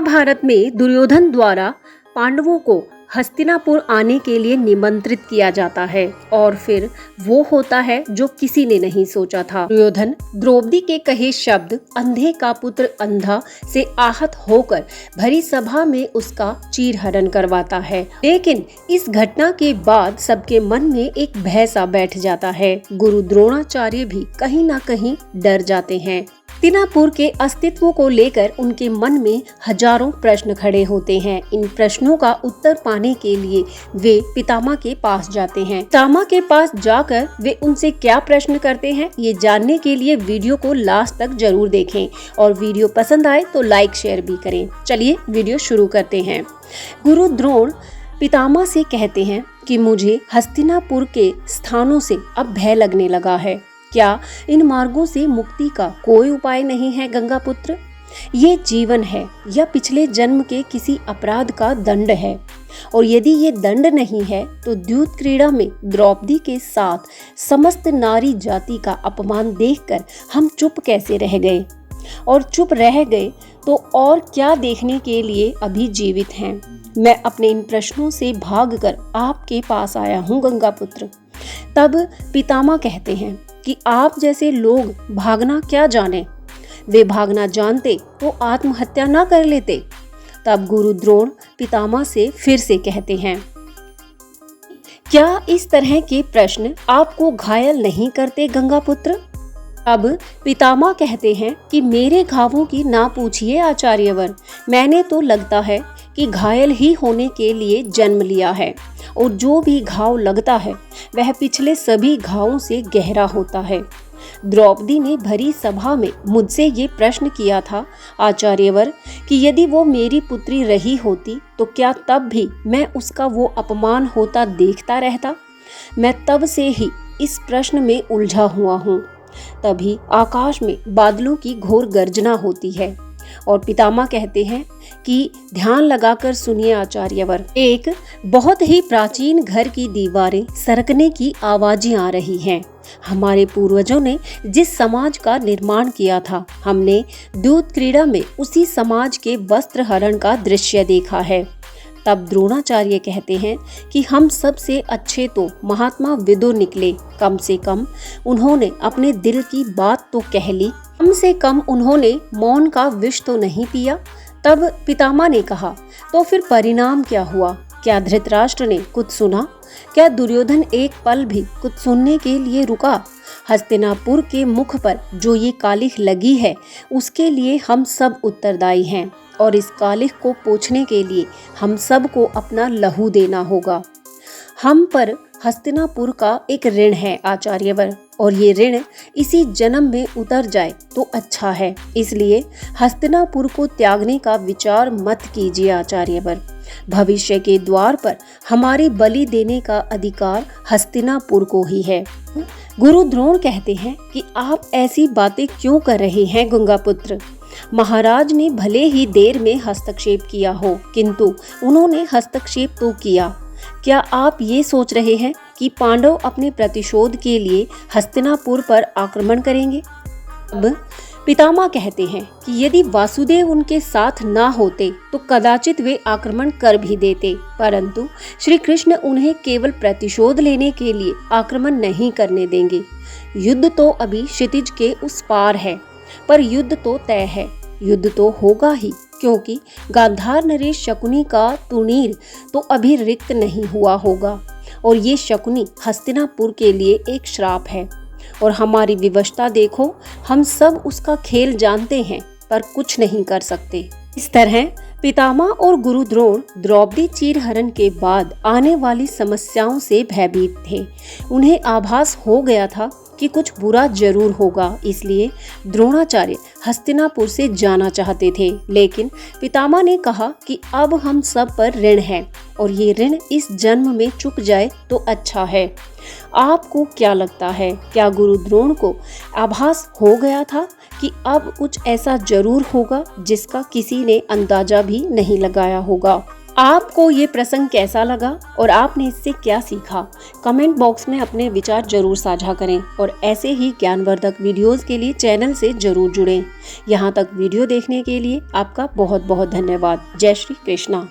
महाभारत में दुर्योधन द्वारा पांडवों को हस्तिनापुर आने के लिए निमंत्रित किया जाता है और फिर वो होता है जो किसी ने नहीं सोचा था। दुर्योधन द्रौपदी के कहे शब्द अंधे का पुत्र अंधा से आहत होकर भरी सभा में उसका चीरहरण करवाता है। लेकिन इस घटना के बाद सबके मन में एक भय सा बैठ जाता है। गुरु द्रोणाचार्य भी कहीं ना कहीं डर जाते हैं। हस्तिनापुर के अस्तित्व को लेकर उनके मन में हजारों प्रश्न खड़े होते हैं। इन प्रश्नों का उत्तर पाने के लिए वे पितामह के पास जाते हैं। पितामह के पास जाकर वे उनसे क्या प्रश्न करते हैं, ये जानने के लिए वीडियो को लास्ट तक जरूर देखें और वीडियो पसंद आए तो लाइक शेयर भी करें। चलिए वीडियो शुरू करते हैं। गुरु द्रोण पितामह से कहते हैं कि मुझे हस्तिनापुर के स्थानों से अब भय लगने लगा है। क्या इन मार्गों से मुक्ति का कोई उपाय नहीं है गंगापुत्र? ये जीवन है या पिछले जन्म के किसी अपराध का दंड है? और यदि ये दंड नहीं है तो द्यूत क्रीड़ा में द्रौपदी के साथ समस्त नारी जाति का अपमान देखकर हम चुप कैसे रह गए? और चुप रह गए तो और क्या देखने के लिए अभी जीवित हैं? मैं अपने इन प्रश्नों से भागकर आपके पास आया हूँ गंगापुत्र। तब पितामह कहते हैं कि आप जैसे लोग भागना क्या जाने, वे भागना जानते तो आत्महत्या ना कर लेते। तब गुरु द्रोण पितामह से फिर से कहते हैं, क्या इस तरह के प्रश्न आपको घायल नहीं करते गंगापुत्र? अब पितामह कहते हैं कि मेरे घावों की ना पूछिए आचार्यवर, मैंने तो लगता है कि घायल ही होने के लिए जन्म लिया है और जो भी घाव लगता है वह पिछले सभी घावों से गहरा होता है। द्रौपदी ने भरी सभा में मुझसे ये प्रश्न किया था आचार्यवर कि यदि वो मेरी पुत्री रही होती तो क्या तब भी मैं उसका वो अपमान होता देखता रहता? मैं तब से ही इस प्रश्न में उलझा हुआ हूँ। तभी आकाश में बादलों की घोर गर्जना होती है और पितामह कहते हैं कि ध्यान लगाकर सुनिए आचार्यवर। एक बहुत ही प्राचीन घर की दीवारें सरकने की आवाजें आ रही हैं। हमारे पूर्वजों ने जिस समाज का निर्माण किया था, हमने द्यूत क्रीड़ा में उसी समाज के वस्त्र हरण का दृश्य देखा है। तब द्रोणाचार्य कहते हैं कि हम सबसे अच्छे तो महात्मा विदुर निकले। कम से कम उन्होंने अपने दिल की बात तो कह ली, कम से कम उन्होंने मौन का विष तो नहीं पिया। तब पितामह ने कहा, तो फिर परिणाम क्या हुआ? क्या धृतराष्ट्र ने कुछ सुना? क्या दुर्योधन एक पल भी कुछ सुनने के लिए रुका? हस्तिनापुर के मुख पर जो ये कालिख लगी है उसके लिए हम सब उत्तरदायी हैं और इस कालिख को पोंछने के लिए हम सब को अपना लहू देना होगा। हम पर हस्तिनापुर का एक ऋण है आचार्यवर और ये ऋण इसी जन्म में उतर जाए तो अच्छा है। इसलिए हस्तिनापुर को त्यागने का विचार मत कीजिए आचार्यवर। भविष्य के द्वार पर हमारी बलि देने का अधिकार हस्तिनापुर को ही है। गुरु द्रोण कहते हैं कि आप ऐसी बातें क्यों कर रहे हैं गंगापुत्र? महाराज ने भले ही देर में हस्तक्षेप किया हो, किंतु उन्होंने हस्तक्षेप तो किया। क्या आप ये सोच रहे हैं कि पांडव अपने प्रतिशोध के लिए हस्तिनापुर पर आक्रमण करेंगे? अब पितामह कहते हैं कि यदि वासुदेव उनके साथ ना होते तो कदाचित वे आक्रमण कर भी देते, परंतु श्री कृष्ण उन्हें केवल प्रतिशोध लेने के लिए आक्रमण नहीं करने देंगे। युद्ध तो अभी क्षितिज के उस पार है, पर युद्ध तो तय है, युद्ध तो होगा ही, क्योंकि गांधार नरेश शकुनी का तुनीर तो अभी रिक्त नहीं हुआ होगा और ये शकुनी हस्तिनापुर के लिए एक श्राप है। और हमारी विवशता देखो, हम सब उसका खेल जानते हैं पर कुछ नहीं कर सकते। इस तरह पितामह और गुरु द्रोण द्रौपदी चीरहरण के बाद आने वाली समस्याओं से भयभीत थे। उन्हें आभास हो गया था कि कुछ बुरा जरूर होगा, इसलिए द्रोणाचार्य हस्तिनापुर से जाना चाहते थे। लेकिन पितामह ने कहा कि अब हम सब पर ऋण है और ये ऋण इस जन्म में चुक जाए तो अच्छा है। आपको क्या लगता है, क्या गुरु द्रोण को आभास हो गया था कि अब कुछ ऐसा जरूर होगा जिसका किसी ने अंदाजा भी नहीं लगाया होगा? आपको ये प्रसंग कैसा लगा और आपने इससे क्या सीखा? कमेंट बॉक्स में अपने विचार जरूर साझा करें और ऐसे ही ज्ञानवर्धक वीडियोस के लिए चैनल से जरूर जुड़ें। यहाँ तक वीडियो देखने के लिए आपका बहुत बहुत धन्यवाद। जय श्री कृष्णा।